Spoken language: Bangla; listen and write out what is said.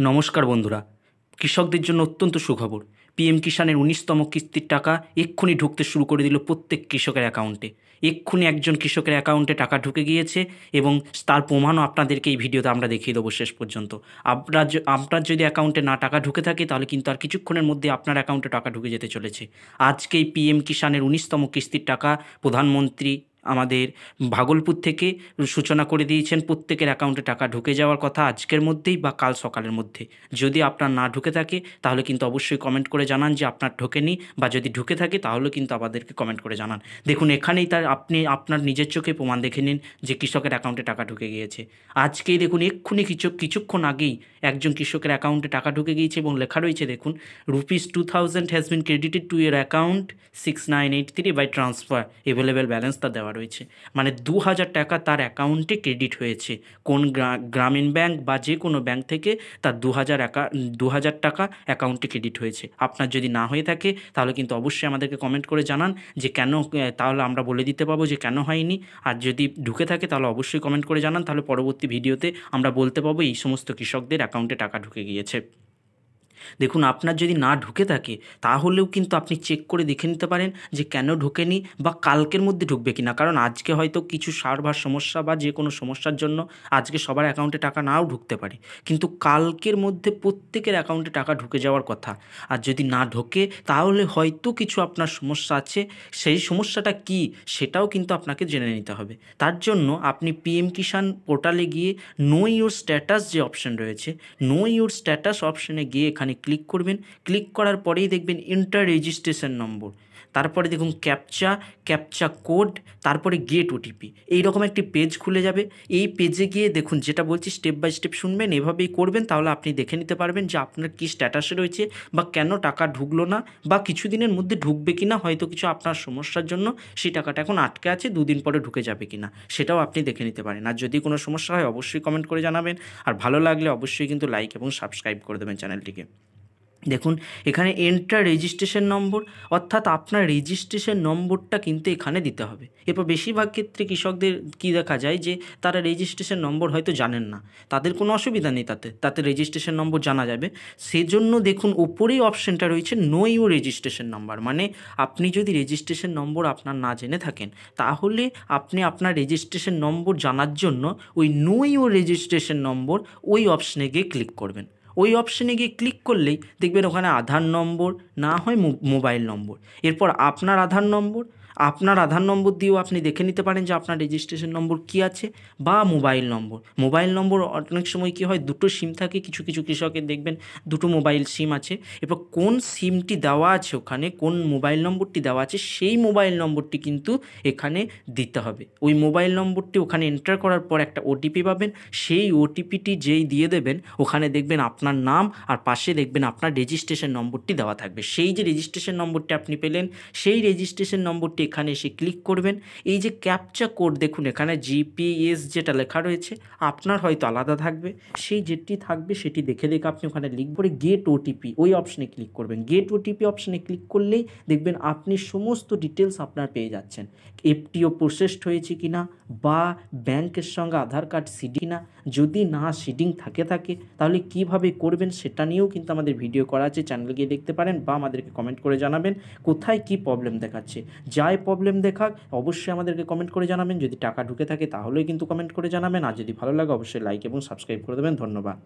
নমস্কার বন্ধুরা, কৃষকদের জন্য অত্যন্ত সুখবর। পিএম কিষাণের ১৯তম কিস্তির টাকা এক্ষুনি ঢুকতে শুরু করে দিল প্রত্যেক কৃষকের অ্যাকাউন্টে। এক্ষুনি একজন কৃষকের অ্যাকাউন্টে টাকা ঢুকে গিয়েছে এবং তার প্রমাণও আপনাদেরকে এই ভিডিওতে আমরা দেখিয়ে দেবো শেষ পর্যন্ত। আপনার যদি অ্যাকাউন্টে না টাকা ঢুকে থাকে তাহলে কিন্তু আর কিছুক্ষণের মধ্যে আপনার অ্যাকাউন্টে টাকা ঢুকে যেতে চলেছে। আজকেই পিএম কিষাণের ১৯তম কিস্তির টাকা প্রধানমন্ত্রী আমাদের ভাগলপুর থেকে সূচনা করে দিয়েছেন। প্রত্যেকের অ্যাকাউন্টে টাকা ঢুকে যাওয়ার কথা আজকের মধ্যেই বা কাল সকালের মধ্যে। যদি আপনার না ঢুকে থাকে তাহলে কিন্তু অবশ্যই কমেন্ট করে জানান যে আপনার ঢোকেনি, বা যদি ঢুকে থাকে তাহলে কিন্তু আমাদেরকে কমেন্ট করে জানান। দেখুন এখানেই আপনি আপনার নিজের চোখে প্রমাণ দেখে নিন যে কৃষকের অ্যাকাউন্টে টাকা ঢুকে গিয়েছে। আজকেই দেখুন এক্ষুনি কিছুক্ষণ আগেই একজন কৃষকের অ্যাকাউন্টে টাকা ঢুকে গিয়েছে এবং লেখা রয়েছে দেখুন, ₹2000 has been credited to your account 6983 by transfer, available balance তা দেওয়া রয়েছে। মানে ২,০০০ টাকা তার অ্যাকাউন্টে ক্রেডিট হয়েছে। কোন গ্রামীণ ব্যাংক বা যে কোনো ব্যাংক থেকে তার ২,০০০ টাকা অ্যাকাউন্টে ক্রেডিট হয়েছে। আপনার যদি না হয়ে থাকে তাহলে কিন্তু অবশ্যই আমাদেরকে কমেন্ট করে জানান যে কেন, তাহলে আমরা বলে দিতে পারবো যে কেন হয়নি। আর যদি ঢুকে থাকে তাহলে অবশ্যই কমেন্ট করে জানান, তাহলে পরবর্তী ভিডিওতে আমরা বলতে পারবো এই সমস্ত কৃষকদের অ্যাকাউন্টে টাকা ঢুকে গিয়েছে। দেখুন আপনার যদি না ঢুকে থাকে তাহলেও কিন্তু আপনি চেক করে দেখে নিতে পারেন যে কেন ঢোকেনি বা কালকের মধ্যে ঢুকবে কিনা। কারণ আজকে হয়তো কিছু সার্ভার সমস্যা বা যে কোনো সমস্যার জন্য আজকে সবার অ্যাকাউন্টে টাকা নাও ঢুকতে পারে, কিন্তু কালকের মধ্যে প্রত্যেকের অ্যাকাউন্টে টাকা ঢুকে যাওয়ার কথা। আর যদি না ঢোকে তাহলে হয়তো কিছু আপনার সমস্যা আছে, সেই সমস্যাটা কি সেটাও কিন্তু আপনাকে জেনে নিতে হবে। তার জন্য আপনি পিএম কিষাণ পোর্টালে গিয়ে নো ইউর স্ট্যাটাস যে অপশন রয়েছে, নো ইউর স্ট্যাটাস অপশনে গিয়ে এখানে ক্লিক করবেন। ক্লিক করার পরেই দেখবেন এন্টার রেজিস্ট্রেশন নম্বর, তারপরে দেখুন ক্যাপচা কোড, তারপরে গেট ওটিপি। এইরকম একটি পেজ খুলে যাবে। এই পেজে গিয়ে দেখুন যেটা বলছি স্টেপ বাই স্টেপ শুনবেন, এভাবেই করবেন, তাহলে আপনি দেখে নিতে পারবেন যে আপনার কী স্ট্যাটাসে রয়েছে বা কেন টাকা ঢুকলো না, বা কিছুদিনের মধ্যে ঢুকবে কি না। হয়তো কিছু আপনার সমস্যার জন্য সেই টাকাটা এখন আটকে আছে, 2 দিন পরে ঢুকে যাবে কি না সেটাও আপনি দেখে নিতে পারেন। আর যদি কোনো সমস্যা হয় অবশ্যই কমেন্ট করে জানাবেন, আর ভালো লাগলে অবশ্যই কিন্তু লাইক এবং সাবস্ক্রাইব করে দেবেন চ্যানেলটিকে। দেখুন এখানে এন্টার রেজিস্ট্রেশন নম্বর, অর্থাৎ আপনার রেজিস্ট্রেশন নম্বরটা কিন্তু এখানে দিতে হবে। এরপর বেশিরভাগ ক্ষেত্রে কৃষকদের কী দেখা যায় যে তারা রেজিস্ট্রেশন নম্বর হয়তো জানেন না, তাদের কোনো অসুবিধা নেই, তাতে রেজিস্ট্রেশন নম্বর জানা যাবে। সেজন্য দেখুন ওপরেই অপশানটা রয়েছে নো ইউর রেজিস্ট্রেশন নাম্বার। মানে আপনি যদি রেজিস্ট্রেশন নম্বর আপনার না জেনে থাকেন তাহলে আপনি আপনার রেজিস্ট্রেশন নম্বর জানার জন্য ওই নো ইউর রেজিস্ট্রেশন নম্বর ওই অপশানে গিয়ে ক্লিক করবেন। ওই অপশানে গিয়ে ক্লিক করলেই দেখবেন ওখানে আধার নম্বর, না হয় মোবাইল নম্বর। এরপর আপনার আধার নম্বর দিয়েও আপনি দেখে নিতে পারেন যে আপনার রেজিস্ট্রেশন নম্বর কী আছে, বা মোবাইল নম্বর অনেক সময় কী হয়, দুটো সিম থাকে, কিছু কিছু কৃষকের দেখবেন দুটো মোবাইল সিম আছে। এরপর কোন সিমটি দেওয়া আছে ওখানে, কোন মোবাইল নম্বরটি দেওয়া আছে সেই মোবাইল নম্বরটি কিন্তু এখানে দিতে হবে। ওই মোবাইল নম্বরটি ওখানে এন্টার করার পর একটা ওটিপি পাবেন। সেই ওটিপিটি যেই দিয়ে দেবেন ওখানে দেখবেন আপনার নাম, আর পাশে দেখবেন আপনার রেজিস্ট্রেশন নম্বরটি দেওয়া থাকবে। সেই যে রেজিস্ট্রেশন নম্বরটি আপনি পেলেন সেই রেজিস্ট্রেশন নম্বরটি এখানে এসে ক্লিক করবেন। এই যে ক্যাপচা কোড দেখুন এখানে জিপিএস যেটা লেখা রয়েছে আপনার হয়তো আলাদা থাকবে, সেই যেটি থাকবে সেটি দেখে আপনি ওখানে লিখব করে গেট ওটিপি ওই অপশানে ক্লিক করবেন। গেট ওটিপি অপশানে ক্লিক করলেই দেখবেন আপনি সমস্ত ডিটেলস আপনার পেয়ে যাচ্ছেন। এফটিও প্রসেসড হয়েছে কিনা, বা ব্যাংকের সঙ্গে আধার কার্ড সিডিং না, যদি না সিডিং থাকে তাহলে কিভাবে করবেন সেটা নিয়েও কিন্তু আমাদের ভিডিও করা আছে, চ্যানেলে গিয়ে দেখতে পারেন, বা আমাদেরকে কমেন্ট করে জানাবেন কোথায় কি প্রবলেম দেখাচ্ছে। যাই প্রবলেম দেখাক অবশ্যই আমাদেরকে কমেন্ট করে জানাবেন। যদি টাকা ঢুকে থাকে তাহলেই কিন্তু কমেন্ট করে জানাবেন। আর যদি ভালো লাগে অবশ্যই লাইক এবং সাবস্ক্রাইব করে দেবেন। ধন্যবাদ।